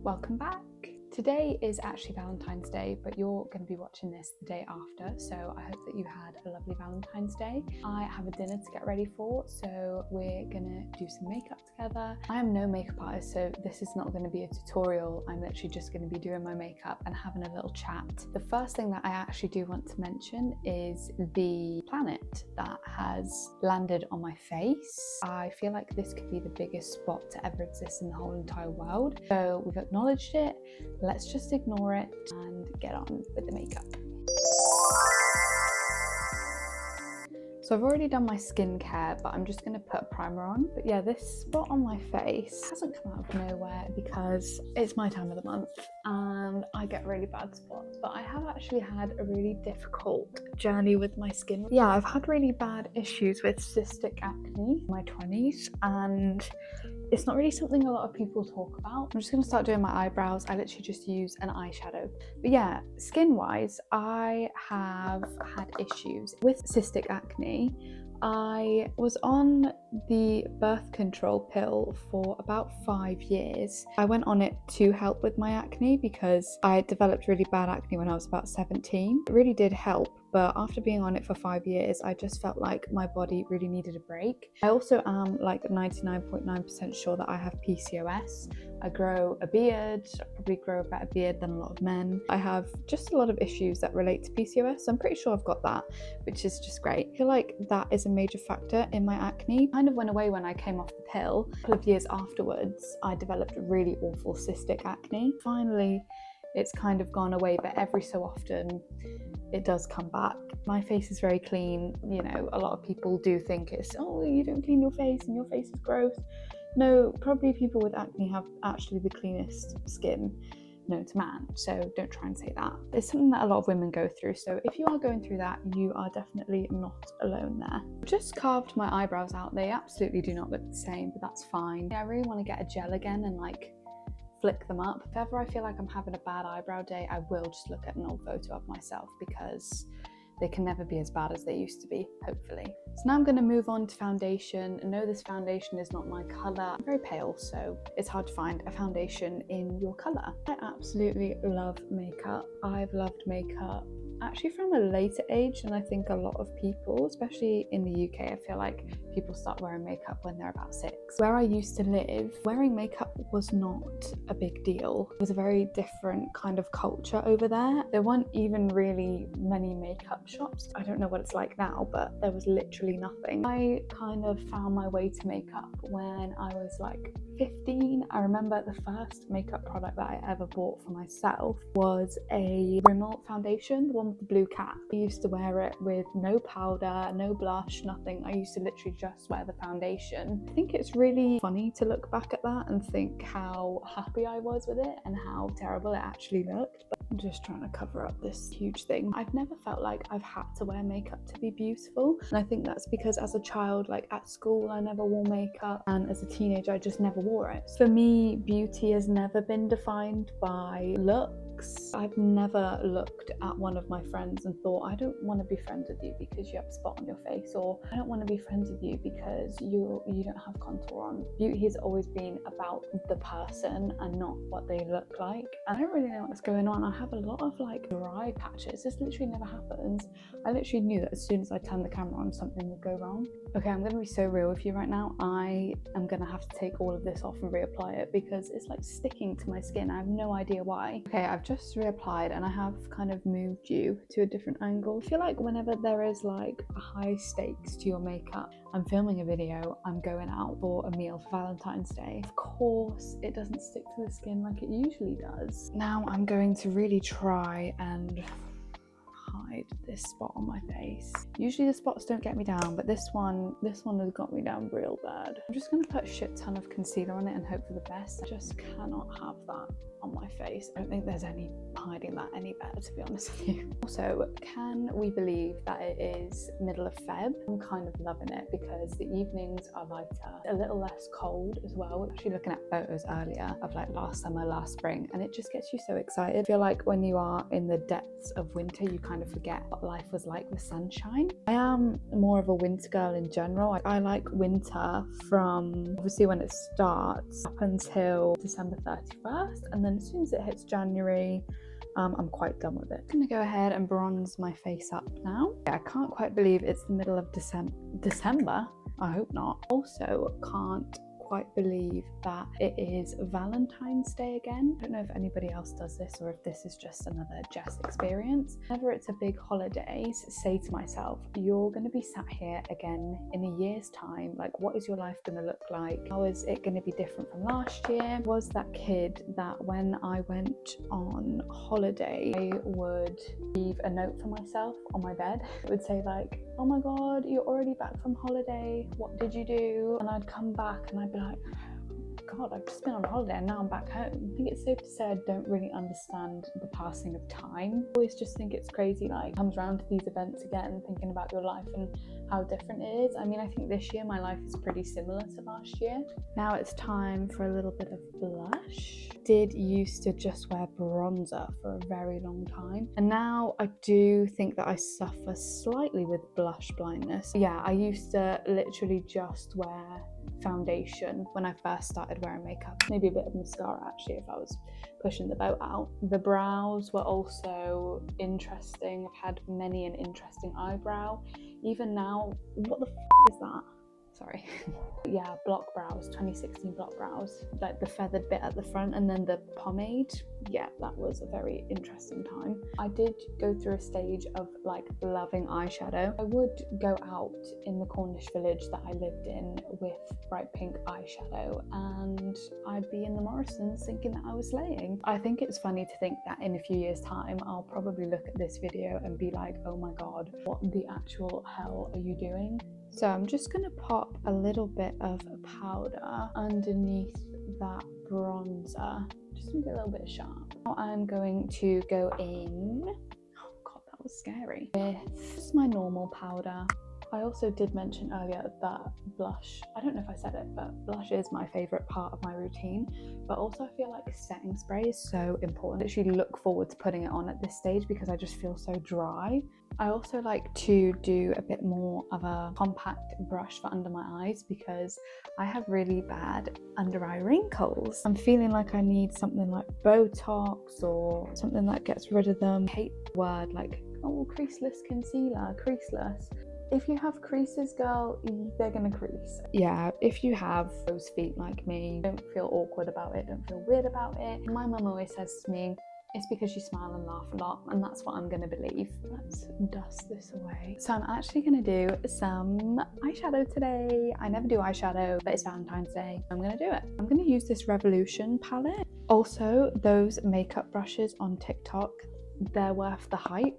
Welcome back. Today is actually Valentine's Day, but you're going to be watching this the day after, so I hope that you had a lovely Valentine's Day. I have a dinner to get ready for, so we're gonna do some makeup together. I am no makeup artist, so this is not going to be a tutorial. I'm literally just going to be doing my makeup and having a little chat. The first thing that I actually do want to mention is the planet that has landed on my face. I feel like this could be the biggest spot to ever exist in the whole entire world, so we've acknowledged it. Let's just ignore it and get on with the makeup. So I've already done my skincare, but I'm just going to put a primer on. But yeah, this spot on my face hasn't come out of nowhere because it's my time of the month and I get really bad spots. But I have actually had a really difficult journey with my skin. Yeah, I've had really bad issues with cystic acne in my 20s, and it's not really something a lot of people talk about. I'm just going to start doing my eyebrows. I literally just use an eyeshadow. But yeah, skin-wise, I have had issues with cystic acne. I was on the birth control pill for about 5 years. I went on it to help with my acne because I developed really bad acne when I was about 17. It really did help. But after being on it for 5 years, I just felt like my body really needed a break. I also am like 99.9% sure that I have PCOS. I grow a beard, I probably grow a better beard than a lot of men. I have just a lot of issues that relate to PCOS. So I'm pretty sure I've got that, which is just great. I feel like that is a major factor in my acne. It kind of went away when I came off the pill. A couple of years afterwards, I developed really awful cystic acne. Finally, it's kind of gone away, but every so often it does come back. My face is very clean. You know, a lot of people do think it's, oh, you don't clean your face and your face is gross. No, probably people with acne have actually the cleanest skin known to man, so don't try and say that. It's something that a lot of women go through, so if you are going through that, you are definitely not alone there. Just carved my eyebrows out. They absolutely do not look the same, but that's fine. I really want to get a gel again and like flick them up. If ever I feel like I'm having a bad eyebrow day, I will just look at an old photo of myself because they can never be as bad as they used to be, hopefully. So now I'm going to move on to foundation. I know this foundation is not my colour. I'm very pale, so it's hard to find a foundation in your colour. I absolutely love makeup. I've loved makeup actually from a later age than I think a lot of people, especially in the UK. I feel like people start wearing makeup when they're about 6. Where I used to live, wearing makeup was not a big deal. It was a very different kind of culture over there. There weren't even really many makeup shops. I don't know what it's like now, but there was literally nothing. I kind of found my way to makeup when I was like 15. I remember the first makeup product that I ever bought for myself was a Rimmel foundation, the one with the blue cap. I used to wear it with no powder, no blush, nothing. I used to literally just wear the foundation. I think it's really funny to look back at that and think how happy I was with it and how terrible it actually looked. But I'm just trying to cover up this huge thing. I've never felt like I've had to wear makeup to be beautiful, and I think that's because as a child, like at school, I never wore makeup, and as a teenager I just never wore it. For me, beauty has never been defined by looks. I've never looked at one of my friends and thought, I don't want to be friends with you because you have a spot on your face, or I don't want to be friends with you because you don't have contour on. Beauty has always been about the person and not what they look like. I don't really know what's going on. I have a lot of like dry patches. This literally never happens. I literally knew that as soon as I turned the camera on, something would go wrong. Okay, I'm going to be so real with you right now. I am going to have to take all of this off and reapply it because it's like sticking to my skin. I have no idea why. Okay, I've just reapplied and I have kind of moved you to a different angle. I feel like whenever there is like a high stakes to your makeup, I'm filming a video, I'm going out for a meal for Valentine's Day. Of course, it doesn't stick to the skin like it usually does. Now I'm going to really try and hide this spot on my face. Usually the spots don't get me down, but this one has got me down real bad. I'm just going to put a shit ton of concealer on it and hope for the best. I just cannot have that on my face. I don't think there's any hiding that any better, to be honest with you. Also, can we believe that it is middle of Feb? I'm kind of loving it because the evenings are lighter, a little less cold as well. I'm actually looking at photos earlier of like last summer, last spring, and it just gets you so excited. I feel like when you are in the depths of winter, you kind of of forget what life was like with sunshine. I am more of a winter girl in general. I like winter from obviously when it starts up until December 31st, and then as soon as it hits January, I'm quite done with it. I'm gonna go ahead and bronze my face up now. Yeah, I can't quite believe it's the middle of December. I hope not. Also, can't quite believe that it is Valentine's Day again. I don't know if anybody else does this or if this is just another Jess experience. Whenever it's a big holiday, say to myself, you're going to be sat here again in a year's time. Like, what is your life going to look like? How is it going to be different from last year? Was that kid that when I went on holiday, I would leave a note for myself on my bed. It would say like, oh my god, you're already back from holiday, what did you do? And I'd come back and I'd be like, God, I've just been on holiday and now I'm back home. I think it's safe to say I don't really understand the passing of time. I always just think it's crazy, like, comes around to these events again, thinking about your life and how different it is. I mean, I think this year my life is pretty similar to last year. Now it's time for a little bit of blush. Did used to just wear bronzer for a very long time, and now I do think that I suffer slightly with blush blindness. Yeah, I used to literally just wear foundation when I first started wearing makeup, maybe a bit of mascara actually if I was pushing the boat out. The brows were also interesting. I've had many an interesting eyebrow. Even now, what the is that? Sorry. Yeah, block brows, 2016 block brows, like the feathered bit at the front and then the pomade. Yeah, that was a very interesting time. I did go through a stage of like loving eyeshadow. I would go out in the Cornish village that I lived in with bright pink eyeshadow, and I'd be in the Morrisons thinking that I was slaying. I think it's funny to think that in a few years time I'll probably look at this video and be like, oh my god, what the actual hell are you doing? So I'm just going to pop a little bit of powder underneath that bronzer, just to make it a little bit sharp. Now I'm going to go in, oh god, that was scary, with just my normal powder. I also did mention earlier that blush, I don't know if I said it, but blush is my favourite part of my routine, but also I feel like setting spray is so important. I literally look forward to putting it on at this stage because I just feel so dry. I also like to do a bit more of a compact brush for under my eyes because I have really bad under eye wrinkles. I'm feeling like I need something like Botox or something that gets rid of them. I hate the word like, oh, creaseless concealer, creaseless. If you have creases, girl, they're gonna crease. Yeah, if you have those feet like me, don't feel awkward about it, don't feel weird about it. My mum always says to me, it's because you smile and laugh a lot, and that's what I'm gonna believe. Let's dust this away. So I'm actually gonna do some eyeshadow today. I never do eyeshadow, but it's Valentine's Day. I'm gonna do it. I'm gonna use this Revolution palette. Also, those makeup brushes on TikTok, they're worth the hype.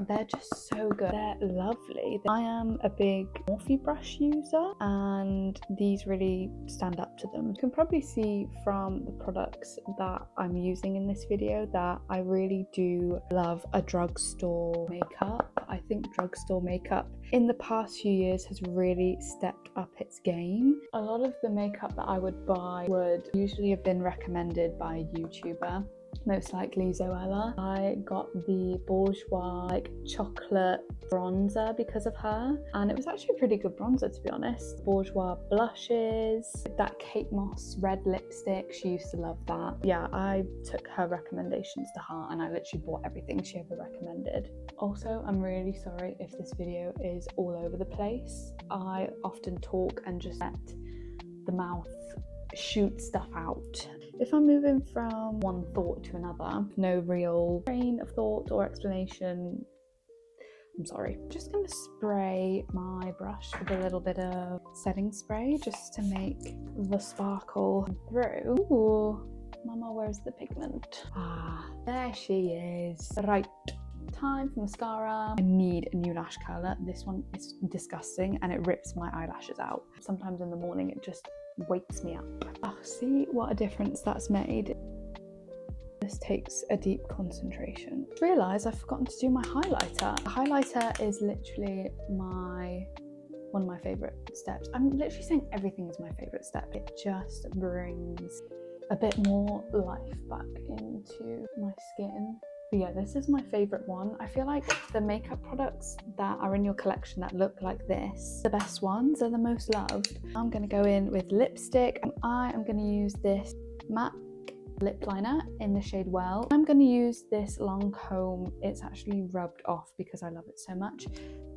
They're just so good. They're lovely. I am a big Morphe brush user and these really stand up to them. You can probably see from the products that I'm using in this video that I really do love a drugstore makeup. I think drugstore makeup in the past few years has really stepped up its game. A lot of the makeup that I would buy would usually have been recommended by a YouTuber, most likely Zoella. I got the Bourjois like chocolate bronzer because of her, and it was actually a pretty good bronzer, to be honest. Bourjois blushes, that Kate Moss red lipstick, she used to love that. Yeah, I took her recommendations to heart and I literally bought everything she ever recommended. Also, I'm really sorry if this video is all over the place. I often talk and just let the mouth shoot stuff out. If I'm moving from one thought to another, no real train of thought or explanation, I'm sorry. I'm just going to spray my brush with a little bit of setting spray just to make the sparkle come through. Ooh, Mama, where's the pigment? Ah, there she is. Right. Time for mascara. I need a new lash curler. This one is disgusting and it rips my eyelashes out. Sometimes in the morning it just wakes me up. Oh, see what a difference that's made. This takes a deep concentration. I realised I've forgotten to do my highlighter. The highlighter is literally one of my favourite steps. I'm literally saying everything is my favourite step. It just brings a bit more life back into my skin. But yeah, this is my favorite one. I feel like the makeup products that are in your collection that look like this, the best ones are the most loved. I'm gonna go in with lipstick, and I am gonna use this matte lip liner in the shade Well. I'm going to use this Lancome, it's actually rubbed off because I love it so much,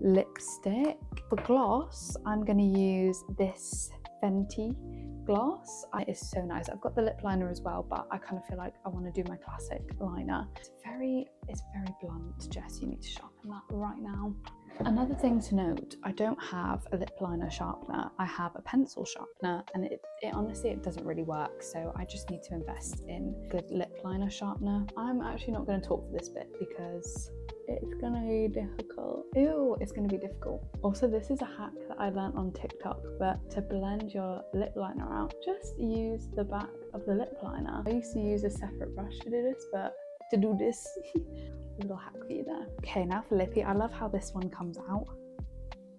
lipstick. For gloss, I'm going to use this Fenty gloss. It is so nice. I've got the lip liner as well, but I kind of feel like I want to do my classic liner. It's very blunt. Jess, you need to sharpen that right now. Another thing to note, I don't have a lip liner sharpener. I have a pencil sharpener, and it honestly, it doesn't really work. So I just need to invest in good lip liner sharpener. I'm actually not going to talk for this bit because it's going to be difficult. Ew, it's going to be difficult. Also, this is a hack that I learned on TikTok, but to blend your lip liner out, just use the back of the lip liner. I used to use a separate brush to do this, but to do this, little hack for you there. Okay, now for lippy. I love how this one comes out.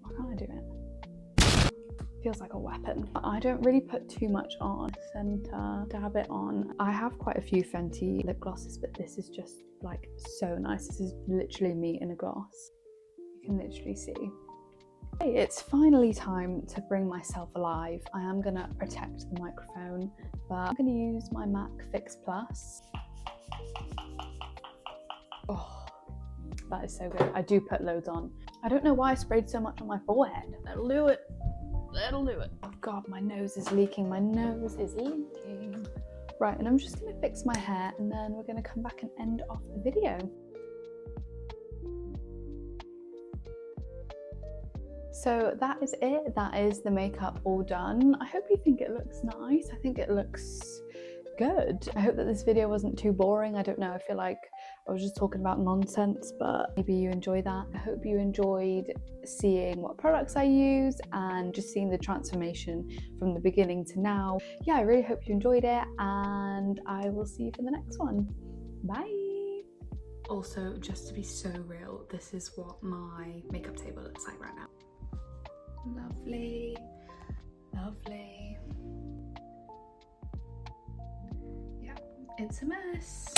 Why can't I do it? Feels like a weapon. I don't really put too much on. Center, dab it on. I have quite a few Fenty lip glosses, but this is just like so nice. This is literally me in a gloss. You can literally see. Hey, it's finally time to bring myself alive. I am gonna protect the microphone, but I'm gonna use my MAC Fix Plus. Oh, that is so good. I do put loads on. I don't know why I sprayed so much on my forehead. That'll do it. That'll do it. Oh God, my nose is leaking. My nose is leaking. Right, and I'm just gonna fix my hair, and then we're gonna come back and end off the video. So that is it. That is the makeup all done. I hope you think it looks nice. I think it looks good. I hope that this video wasn't too boring. I don't know, I feel like I was just talking about nonsense, but maybe you enjoy that. I hope you enjoyed seeing what products I use and just seeing the transformation from the beginning to now. Yeah, I really hope you enjoyed it, and I will see you for the next one. Bye. Also, just to be so real, this is what my makeup table looks like right now. Lovely, lovely. Yeah, it's a mess.